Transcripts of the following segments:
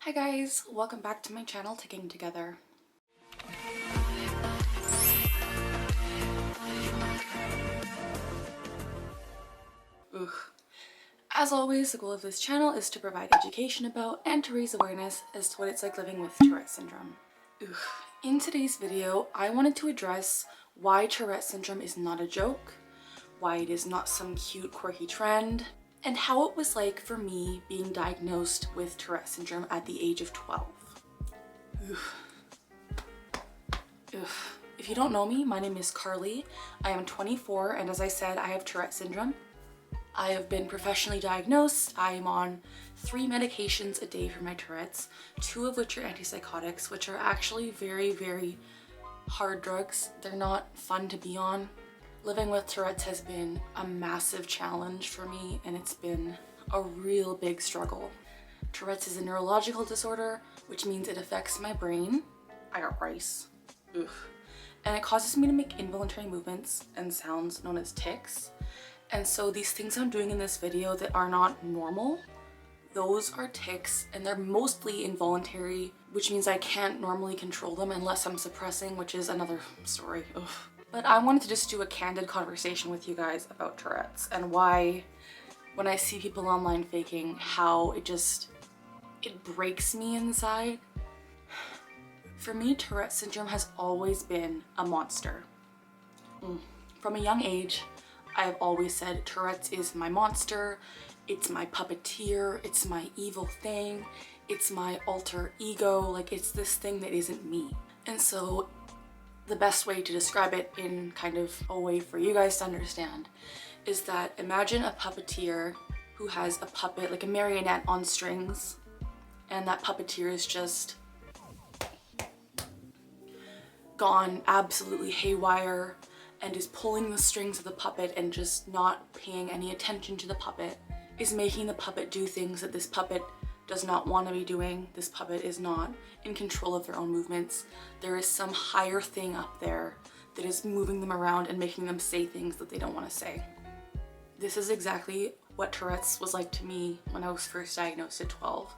Hi guys, welcome back to my channel, Ticking Together. Ugh. As always, the goal of this channel is to provide education about and to raise awareness as to what it's like living with Tourette syndrome. Ugh. In today's video, I wanted to address why Tourette syndrome is not a joke, why it is not some cute, quirky trend, and how it was like for me being diagnosed with Tourette syndrome at the age of 12. Ugh. Ugh. If you don't know me, my name is Carly. I am 24, and as I said, I have Tourette syndrome. I have been professionally diagnosed. I am on 3 medications a day for my Tourette's, 2 of which are antipsychotics, which are actually very, very hard drugs. They're not fun to be on. Living with Tourette's has been a massive challenge for me, and it's been a real big struggle. Tourette's is a neurological disorder, which means it affects my brain. I got rice. Ugh. And it causes me to make involuntary movements and sounds known as tics. And so these things I'm doing in this video that are not normal, those are tics, and they're mostly involuntary, which means I can't normally control them unless I'm suppressing, which is another story. Ugh. But I wanted to just do a candid conversation with you guys about Tourette's and why, when I see people online faking, how it breaks me inside. For me, Tourette syndrome has always been a monster. From a young age, I have always said Tourette's is my monster, it's my puppeteer, it's my evil thing, it's my alter ego, like it's this thing that isn't me. And so the best way to describe it in kind of a way for you guys to understand is that imagine a puppeteer who has a puppet, like a marionette on strings, and that puppeteer is just gone absolutely haywire and is pulling the strings of the puppet and just not paying any attention to the puppet, is making the puppet do things that this puppet does not want to be doing. This puppet is not in control of their own movements. There is some higher thing up there that is moving them around and making them say things that they don't want to say. This is exactly what Tourette's was like to me when I was first diagnosed at 12.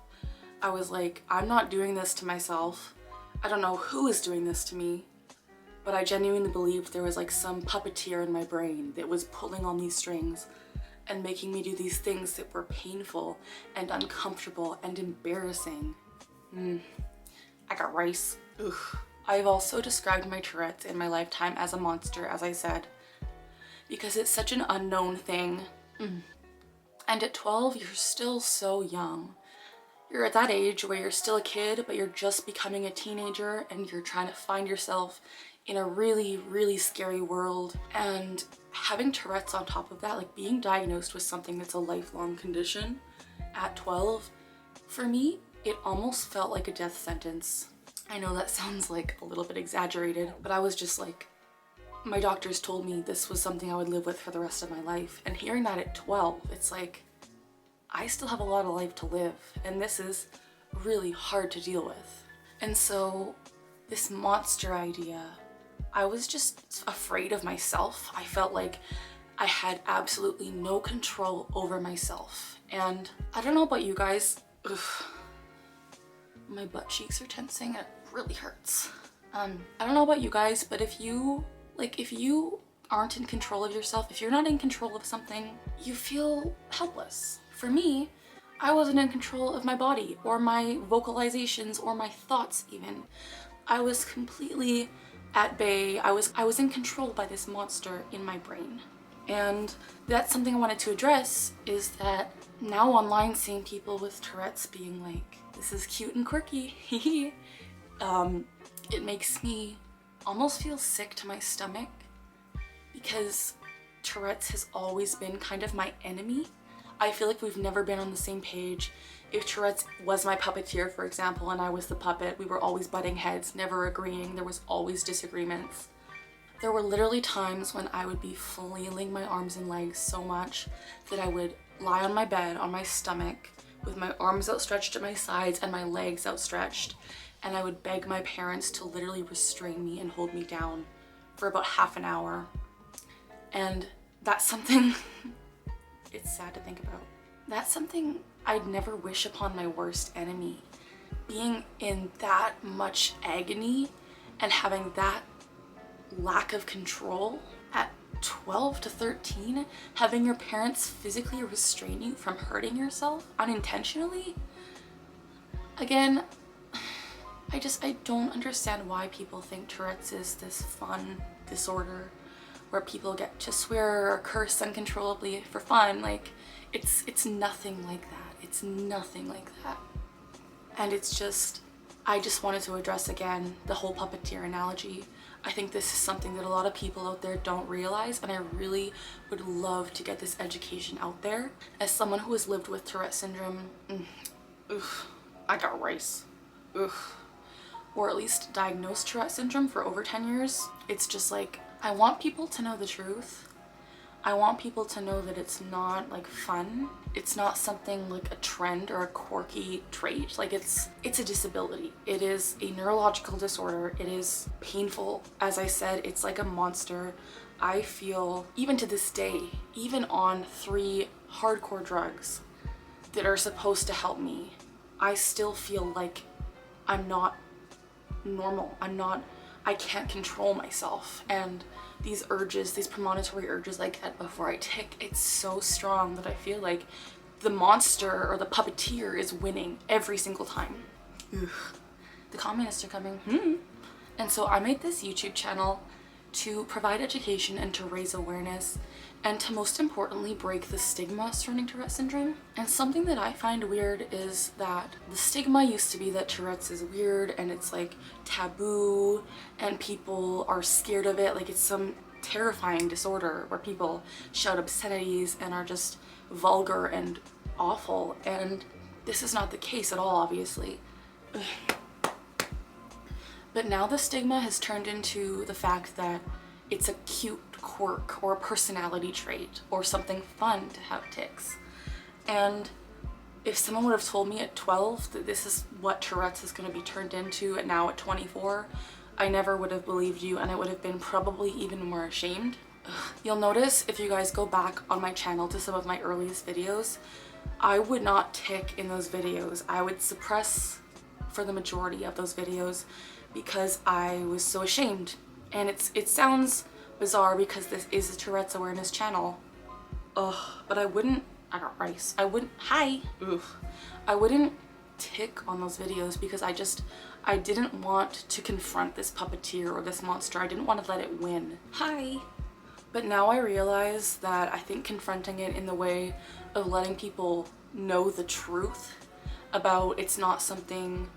I was like, I'm not doing this to myself. I don't know who is doing this to me, but I genuinely believed there was like some puppeteer in my brain that was pulling on these strings and making me do these things that were painful and uncomfortable and embarrassing. I got rice. Ugh. I've also described my Tourette's in my lifetime as a monster, as I said, because it's such an unknown thing. And at 12, you're still so young. You're at that age where you're still a kid, but you're just becoming a teenager and you're trying to find yourself in a really, really scary world. And having Tourette's on top of that, like being diagnosed with something that's a lifelong condition at 12, for me, it almost felt like a death sentence. I know that sounds like a little bit exaggerated, but I was just like, my doctors told me this was something I would live with for the rest of my life. And hearing that at 12, it's like, I still have a lot of life to live, and this is really hard to deal with. And so this monster idea, I was just afraid of myself. I felt like I had absolutely no control over myself. And I don't know about you guys. Ugh. My butt cheeks are tensing. It really hurts. I don't know about you guys, but if you aren't in control of yourself, if you're not in control of something, you feel helpless. For me, I wasn't in control of my body or my vocalizations or my thoughts even. I was completely at bay. I was in control by this monster in my brain. And that's something I wanted to address, is that now online seeing people with Tourette's being like, this is cute and quirky, it makes me almost feel sick to my stomach, because Tourette's has always been kind of my enemy. I feel like we've never been on the same page. If Tourette's was my puppeteer, for example, and I was the puppet, we were always butting heads, never agreeing. There was always disagreements. There were literally times when I would be flailing my arms and legs so much that I would lie on my bed on my stomach with my arms outstretched at my sides and my legs outstretched, and I would beg my parents to literally restrain me and hold me down for about half an hour. And that's something it's sad to think about. That's something I'd never wish upon my worst enemy. being in that much agony and having that lack of control at 12 to 13, having your parents physically restrain you from hurting yourself unintentionally. Again, I don't understand why people think Tourette's is this fun disorder where people get to swear or curse uncontrollably for fun. Like, it's nothing like that. It's nothing like that. And it's just, I just wanted to address again the whole puppeteer analogy. I think this is something that a lot of people out there don't realize, and I really would love to get this education out there. As someone who has lived with Tourette syndrome, I got rice. Or at least diagnosed Tourette syndrome for over 10 years. It's just like, I want people to know the truth. I want people to know that it's not like fun. It's not something like a trend or a quirky trait. Like, it's a disability. It is a neurological disorder. It is painful. As I said, it's like a monster. I feel, even to this day, even on 3 hardcore drugs that are supposed to help me, I still feel like I'm not normal. I can't control myself. And these urges, these premonitory urges I get before I tick, it's so strong that I feel like the monster or the puppeteer is winning every single time. The communists are coming. And so I made this YouTube channel to provide education and to raise awareness, and to most importantly break the stigma surrounding Tourette syndrome. And something that I find weird is that the stigma used to be that Tourette's is weird and it's like taboo and people are scared of it, like it's some terrifying disorder where people shout obscenities and are just vulgar and awful, and this is not the case at all, obviously. But now the stigma has turned into the fact that it's a cute quirk or a personality trait or something fun to have tics. And if someone would have told me at 12 that this is what Tourette's is going to be turned into, and now at 24, I never would have believed you, and I would have been probably even more ashamed. You'll notice if you guys go back on my channel to some of my earliest videos, I would not tick in those videos. I would suppress for the majority of those videos because I was so ashamed. And it sounds bizarre because this is a Tourette's awareness channel. But I wouldn't, I got rice. I wouldn't, I wouldn't tick on those videos because I didn't want to confront this puppeteer or this monster. I didn't want to let it win. But now I realize that I think confronting it in the way of letting people know the truth about it's not something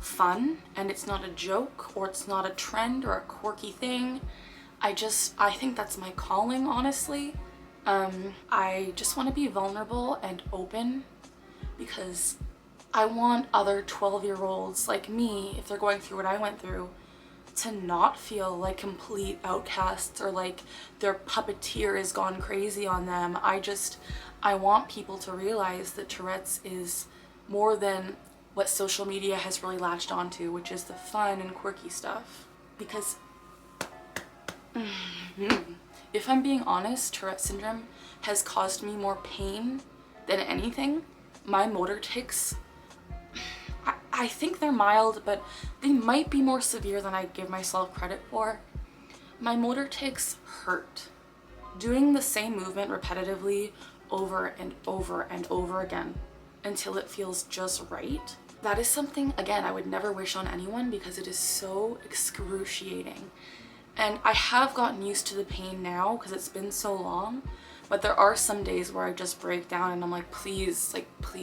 fun and it's not a joke or it's not a trend or a quirky thing, I think that's my calling, honestly. I just want to be vulnerable and open because I want other 12-year-olds like me, if they're going through what I went through, to not feel like complete outcasts or like their puppeteer has gone crazy on them. I want people to realize that Tourette's is more than what social media has really latched onto, which is the fun and quirky stuff. Because if I'm being honest, Tourette syndrome has caused me more pain than anything. My motor tics, I think they're mild, but they might be more severe than I give myself credit for. My motor tics hurt. Doing the same movement repetitively over and over and over again until it feels just right. That is something, again, I would never wish on anyone because it is so excruciating. And I have gotten used to the pain now because it's been so long, but there are some days where I just break down and I'm like, please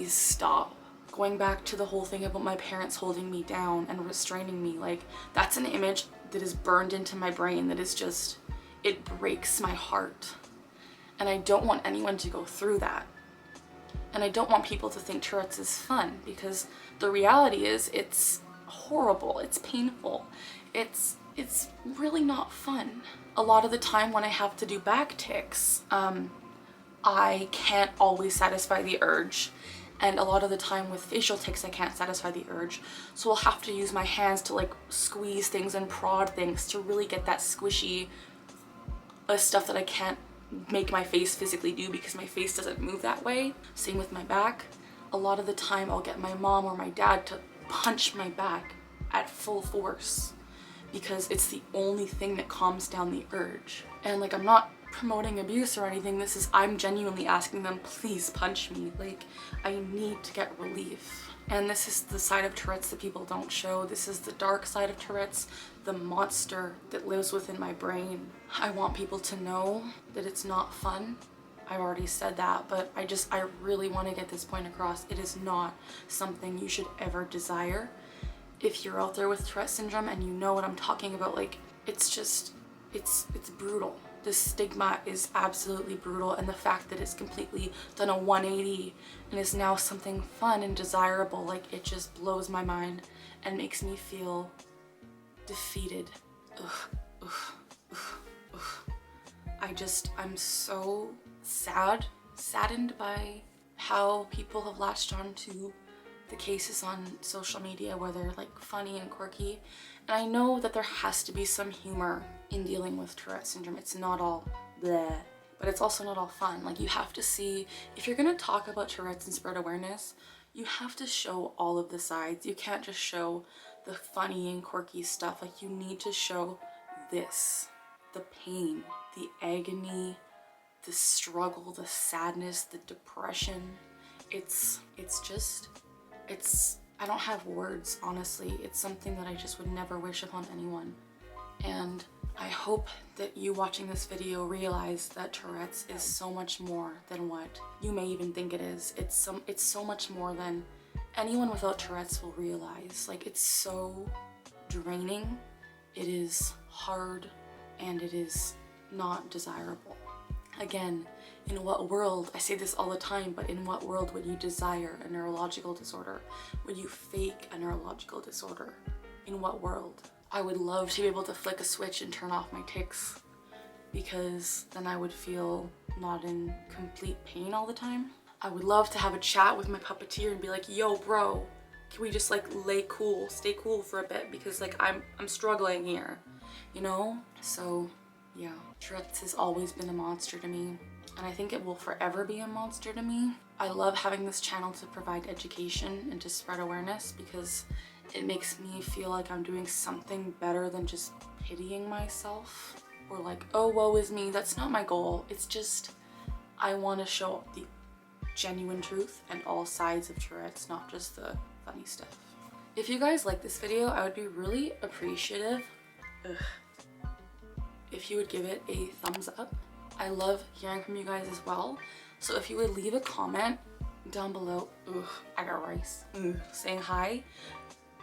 stop. Going back to the whole thing about my parents holding me down and restraining me, like, that's an image that is burned into my brain that is just, it breaks my heart. And I don't want anyone to go through that. And I don't want people to think Tourette's is fun, because the reality is it's horrible, it's painful, it's really not fun. A lot of the time when I have to do back tics, I can't always satisfy the urge. And a lot of the time with facial tics, I can't satisfy the urge. So I'll have to use my hands to like squeeze things and prod things to really get that squishy stuff that I can't make my face physically do because my face doesn't move that way. Same with my back. A lot of the time I'll get my mom or my dad to punch my back at full force because it's the only thing that calms down the urge. And like, I'm not promoting abuse or anything. This is, I'm genuinely asking them, please punch me. Like, I need to get relief. And this is the side of Tourette's that people don't show. This is the dark side of Tourette's, the monster that lives within my brain. I want people to know that it's not fun. I've already said that, but I really want to get this point across. It is not something you should ever desire. If you're out there with Tourette syndrome and you know what I'm talking about, like, it's just, it's brutal. This stigma is absolutely brutal, and the fact that it's completely done a 180 and is now something fun and desirable, like, it just blows my mind and makes me feel defeated. Ugh, ugh, ugh, ugh. I'm so saddened by how people have latched on to the cases on social media where they're like funny and quirky. And I know that there has to be some humor in dealing with Tourette syndrome. It's not all bleh, but it's also not all fun. Like, you have to see, if you're gonna talk about Tourette's and spread awareness, you have to show all of the sides. You can't just show the funny and quirky stuff. Like, you need to show this, the pain, the agony, the struggle, the sadness, the depression. I don't have words, honestly. It's something that I just would never wish upon anyone. And I hope that you watching this video realize that Tourette's is so much more than what you may even think it is. It's so much more than anyone without Tourette's will realize. Like, it's so draining, it is hard, and it is not desirable. Again, in what world, I say this all the time, but in what world would you desire a neurological disorder? Would you fake a neurological disorder? In what world? I would love to be able to flick a switch and turn off my tics, because then I would feel not in complete pain all the time. I would love to have a chat with my puppeteer and be like, yo bro, can we just like stay cool for a bit, because like I'm struggling here, you know? So yeah, Tourette's has always been a monster to me, and I think it will forever be a monster to me. I love having this channel to provide education and to spread awareness, because it makes me feel like I'm doing something better than just pitying myself or like, oh, woe is me. That's not my goal. It's just, I want to show the genuine truth and all sides of Tourette's, not just the funny stuff. If you guys like this video, I would be really appreciative if you would give it a thumbs up. I love hearing from you guys as well. So if you would leave a comment down below, I got rice, saying hi,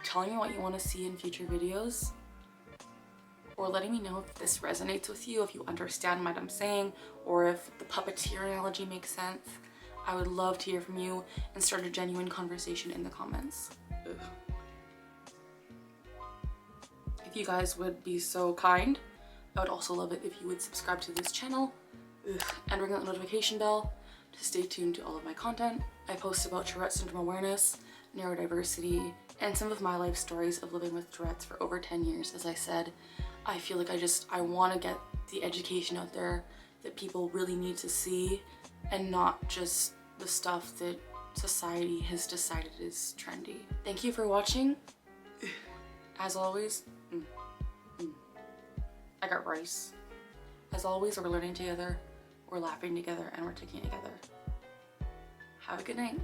telling me what you want to see in future videos, or letting me know if this resonates with you, if you understand what I'm saying, or if the puppeteer analogy makes sense. I would love to hear from you and start a genuine conversation in the comments. If you guys would be so kind, I would also love it if you would subscribe to this channel and ring that notification bell to stay tuned to all of my content. I post about Tourette syndrome awareness, neurodiversity, and some of my life stories of living with Tourette's for over 10 years. As I said, I feel like I want to get the education out there that people really need to see, and not just the stuff that society has decided is trendy. Thank you for watching. As always, I got rice. As always, we're learning together, we're laughing together, and we're ticking together. Have a good night.